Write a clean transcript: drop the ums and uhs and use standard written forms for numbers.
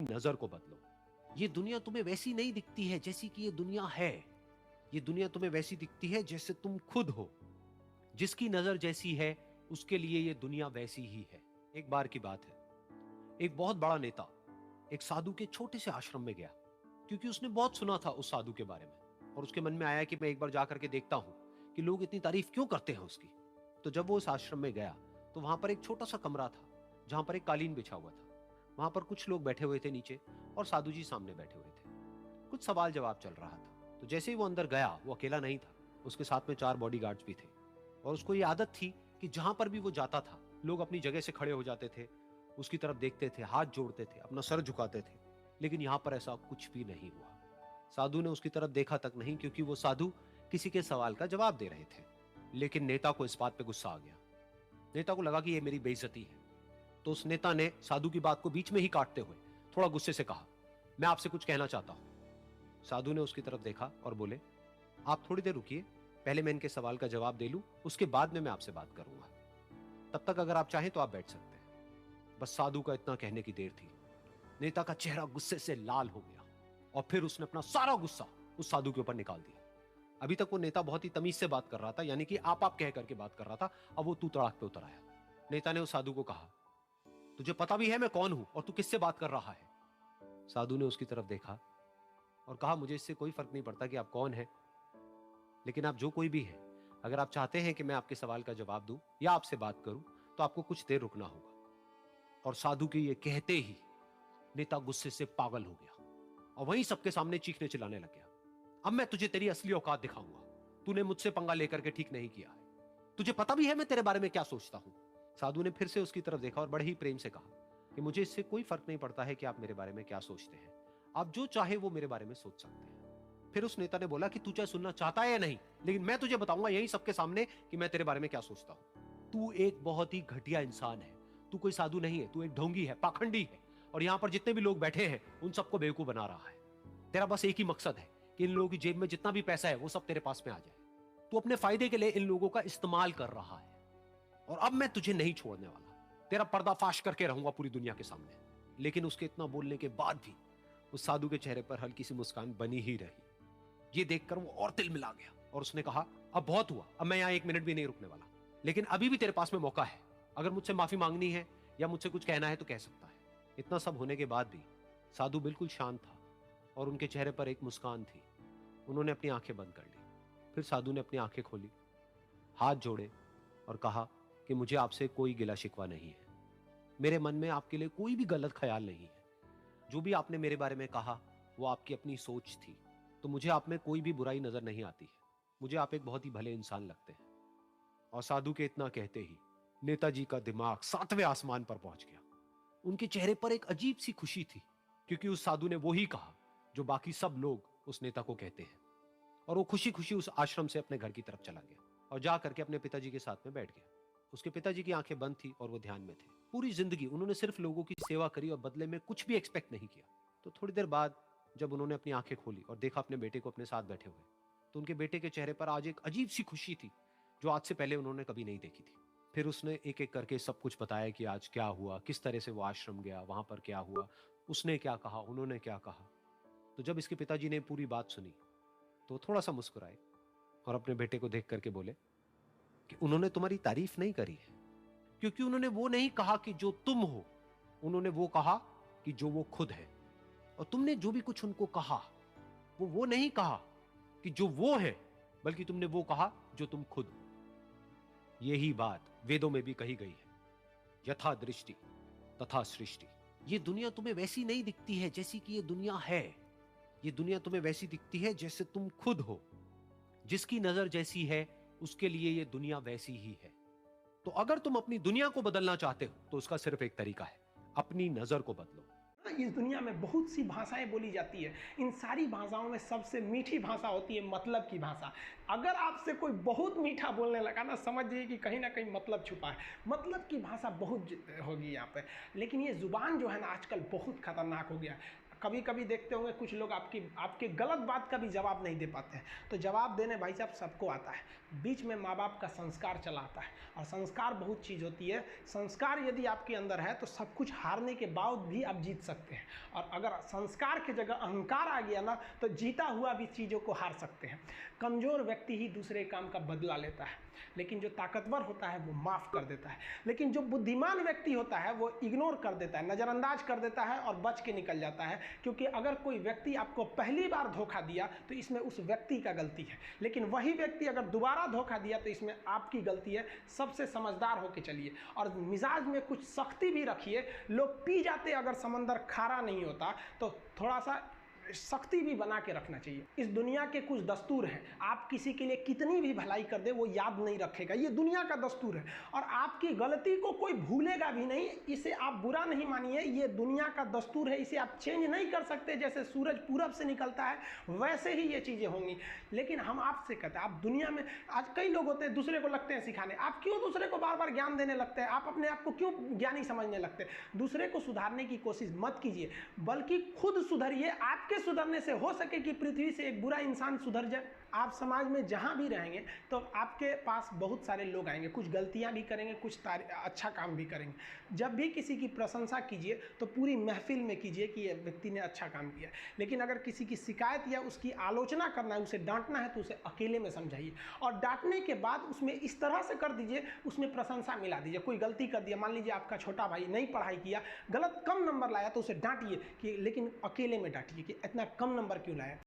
नजर को बदलो। ये दुनिया तुम्हें वैसी नहीं दिखती है जैसी कि ये दुनिया है। ये दुनिया तुम्हें वैसी दिखती है जैसे तुम खुद हो। जिसकी नजर जैसी है उसके लिए ये दुनिया वैसी ही है। एक बार की बात है, एक बहुत बड़ा नेता एक साधु के छोटे से आश्रम में गया, क्योंकि उसने बहुत सुना था उस साधु के बारे में और उसके मन में आया कि मैं एक बार जाकर के देखता हूं कि लोग इतनी तारीफ क्यों करते हैं उसकी। तो जब वो उस आश्रम में गया तो वहां पर एक छोटा सा कमरा था जहां पर एक कालीन बिछा हुआ था। वहां पर कुछ लोग बैठे हुए थे नीचे और साधु जी सामने बैठे हुए थे। कुछ सवाल जवाब चल रहा था। तो जैसे ही वो अंदर गया, वो अकेला नहीं था, उसके साथ में 4 बॉडीगार्ड्स भी थे और उसको ये आदत थी कि जहां पर भी वो जाता था लोग अपनी जगह से खड़े हो जाते थे, उसकी तरफ देखते थे, हाथ जोड़ते थे, अपना सर झुकाते थे। लेकिन यहां पर ऐसा कुछ भी नहीं हुआ। साधु ने उसकी तरफ देखा तक नहीं, क्योंकि वो साधु किसी के सवाल का जवाब दे रहे थे। लेकिन नेता को इस बात पे गुस्सा आ गया। नेता को लगा कि ये मेरी बेइज्जती है। तो उस नेता ने साधु की बात को बीच में ही काटते हुए थोड़ा गुस्से से कहा, मैं आपसे कुछ कहना चाहता हूं। साधु ने उसकी तरफ देखा और बोले, आप थोड़ी देर रुकिए, पहले मैं इनके सवाल का जवाब दे लूं, उसके बाद में मैं आपसे बात करूंगा। तब तक अगर आप चाहें तो आप बैठ सकते हैं। बस साधु का इतना कहने की देर थी। नेता का चेहरा गुस्से से लाल हो गया और फिर उसने अपना सारा गुस्सा उस साधु के ऊपर निकाल दिया। अभी तक वो नेता बहुत ही तमीज से बात कर रहा था, यानी कि आप कह करके बात कर रहा था। अब वो तू तड़ाक पे उतर आया। नेता ने उस साधु को कहा, तुझे पता भी है मैं कौन हूं और तू किससे बात कर रहा है? साधु ने उसकी तरफ देखा और कहा, मुझे इससे कोई फर्क नहीं पड़ता कि आप कौन हैं, लेकिन आप जो कोई भी हैं, अगर आप चाहते हैं कि मैं आपके सवाल का जवाब दूं या आपसे बात करूं तो आपको कुछ देर रुकना होगा। और साधु के ये कहते ही नेता गुस्से से पागल हो गया और वहीं सबके सामने चीखने चिल्लाने लग गया, अब मैं तुझे तेरी असली औकात दिखाऊंगा। तूने मुझसे पंगा लेकर के ठीक नहीं किया है। तुझे पता भी है मैं तेरे बारे में क्या सोचता हूं। साधु ने फिर से उसकी तरफ देखा और बड़े ही प्रेम से कहा कि मुझे इससे कोई फर्क नहीं पड़ता है कि आप मेरे बारे में क्या सोचते हैं। आप जो चाहे वो मेरे बारे में सोच सकते हैं। फिर उस नेता ने बोला कि तू चाहे सुनना चाहता है या नहीं, लेकिन मैं तुझे बताऊंगा यही सबके सामने कि मैं तेरे बारे में क्या सोचता हूं। तू एक बहुत ही घटिया इंसान है। तू कोई साधु नहीं है, तू एक ढोंगी है, पाखंडी है। और यहां पर जितने भी लोग बैठे हैं उन सबको बेवकूफ बना रहा है। तेरा बस एक ही मकसद है कि इन लोगों की जेब में जितना भी पैसा है वो सब तेरे पास में आ जाए। तू अपने फायदे के लिए इन लोगों का इस्तेमाल कर रहा है और अब मैं तुझे नहीं छोड़ने वाला। तेरा पर्दाफाश करके रहूंगा पूरी दुनिया के सामने। लेकिन उसके इतना बोलने के बाद भी उस साधु के चेहरे पर हल्की सी मुस्कान बनी ही रही। ये देखकर वो और तिल मिला गया और उसने कहा, अब बहुत हुआ, अब मैं यहां 1 मिनट भी नहीं रुकने वाला। लेकिन अभी भी तेरे पास में मौका है। अगर मुझसे माफी मांगनी है या मुझसे कुछ कहना है तो कह सकता है। इतना सब होने के बाद भी साधु बिल्कुल शांत था और उनके चेहरे पर एक मुस्कान थी। उन्होंने अपनी आंखें बंद कर ली। फिर साधु ने अपनी आंखें खोली, हाथ जोड़े और कहा कि मुझे आपसे कोई गिला शिकवा नहीं है। मेरे मन में आपके लिए कोई भी गलत ख्याल नहीं है। जो भी आपने मेरे बारे में कहा वो आपकी अपनी सोच थी। तो मुझे आप में कोई भी बुराई नजर नहीं आती है। मुझे आप एक बहुत ही भले इंसान लगते हैं। और साधु के इतना कहते ही नेताजी का दिमाग 7वें आसमान पर पहुंच गया। उनके चेहरे पर एक अजीब सी खुशी थी, क्योंकि उस साधु ने वो ही कहा जो बाकी सब लोग उस नेता को कहते हैं। और वो खुशी खुशी उस आश्रम से अपने घर की तरफ चला गया और जा करके अपने पिताजी के साथ में बैठ गया। उसके पिताजी की आंखें बंद थी और वो ध्यान में थे। पूरी जिंदगी उन्होंने सिर्फ लोगों की सेवा करी और बदले में कुछ भी एक्सपेक्ट नहीं किया। तो थोड़ी देर बाद जब उन्होंने अपनी आंखें खोली और देखा अपने बेटे को अपने साथ बैठे हुए, तो उनके बेटे के चेहरे पर आज एक अजीब सी खुशी थी जो आज से पहले उन्होंने कभी नहीं देखी थी। फिर उसने एक एक करके सब कुछ बताया कि आज क्या हुआ, किस तरह से वो आश्रम गया, वहां पर क्या हुआ, उसने क्या कहा, उन्होंने क्या कहा। तो जब इसके पिताजी ने पूरी बात सुनी तो थोड़ा सा मुस्कुराए और अपने बेटे को देख करके बोले कि उन्होंने तुम्हारी तारीफ नहीं करी है, क्योंकि उन्होंने वो नहीं कहा कि जो तुम हो, उन्होंने वो कहा कि जो वो खुद है। और तुमने जो भी कुछ उनको कहा वो नहीं कहा कि जो वो है, बल्कि तुमने वो कहा जो तुम खुद हो। यही बात वेदों में भी कही गई है, यथा दृष्टि तथा सृष्टि। ये दुनिया तुम्हें वैसी नहीं दिखती है जैसी कि ये दुनिया है। ये दुनिया तुम्हें वैसी दिखती है जैसे तुम खुद हो। जिसकी नजर जैसी है उसके लिए ये दुनिया वैसी ही है। तो अगर तुम अपनी दुनिया को बदलना चाहते हो तो उसका सिर्फ एक तरीका है, अपनी नजर को बदलो। इस दुनिया में बहुत सी भाषाएं बोली जाती है। इन सारी भाषाओं में सबसे मीठी भाषा होती है मतलब की भाषा। अगर आपसे कोई बहुत मीठा बोलने लगा ना, समझ जाइए कि कहीं ना कहीं मतलब छुपा है। मतलब की भाषा बहुत होगी यहाँ पे। लेकिन ये ज़ुबान जो है ना आजकल बहुत खतरनाक हो गया। कभी कभी देखते होंगे कुछ लोग आपके गलत बात का भी जवाब नहीं दे पाते हैं। तो जवाब देने भाई साहब सबको आता है, बीच में माँ बाप का संस्कार चला आता है, और संस्कार बहुत चीज़ होती है। संस्कार यदि आपके अंदर है तो सब कुछ हारने के बाद भी आप जीत सकते हैं, और अगर संस्कार की जगह अहंकार आ गया ना तो जीता हुआ भी चीज़ों को हार सकते हैं। कमज़ोर व्यक्ति ही दूसरे काम का बदला लेता है, लेकिन जो ताकतवर होता है वो माफ़ कर देता है। लेकिन जो बुद्धिमान व्यक्ति होता है वो इग्नोर कर देता है, नज़रअंदाज कर देता है और बच के निकल जाता है। क्योंकि अगर कोई व्यक्ति आपको पहली बार धोखा दिया तो इसमें उस व्यक्ति का गलती है, लेकिन वही व्यक्ति अगर दोबारा धोखा दिया तो इसमें आपकी गलती है। सबसे समझदार होके चलिए, और मिजाज में कुछ सख्ती भी रखिए। लोग पी जाते अगर समंदर खारा नहीं होता तो थोड़ा सा सख्ती भी बना के रखना चाहिए। इस दुनिया के कुछ दस्तूर हैं, आप किसी के लिए कितनी भी भलाई कर दे वो याद नहीं रखेगा, ये दुनिया का दस्तूर है। और आपकी गलती को कोई भूलेगा भी नहीं, इसे आप बुरा नहीं मानिए, ये दुनिया का दस्तूर है, इसे आप चेंज नहीं कर सकते। जैसे सूरज पूरब से निकलता है वैसे ही ये चीज़ें होंगी। लेकिन हम आपसे कहते हैं, आप दुनिया में आज कई लोग होते हैं दूसरे को लगते हैं सिखाने, आप क्यों दूसरे को बार बार ज्ञान देने लगते हैं, आप अपने आप को क्यों ज्ञानी समझने लगते हैं। दूसरे को सुधारने की कोशिश मत कीजिए, बल्कि खुद सुधरिए। आपके सुधरने से हो सके कि पृथ्वी से एक बुरा इंसान सुधर जाए। आप समाज में जहाँ भी रहेंगे तो आपके पास बहुत सारे लोग आएंगे, कुछ गलतियाँ भी करेंगे, कुछ अच्छा काम भी करेंगे। जब भी किसी की प्रशंसा कीजिए तो पूरी महफिल में कीजिए कि ये व्यक्ति ने अच्छा काम किया। लेकिन अगर किसी की शिकायत या उसकी आलोचना करना है, उसे डांटना है, तो उसे अकेले में समझाइए, और डांटने के बाद उसमें इस तरह से कर दीजिए, उसमें प्रशंसा मिला दीजिए। कोई गलती कर दिया, मान लीजिए आपका छोटा भाई नहीं पढ़ाई किया, गलत कम नंबर लाया, तो उसे डांटिए कि, लेकिन अकेले में डांटिए कि इतना कम नंबर क्यों लाया।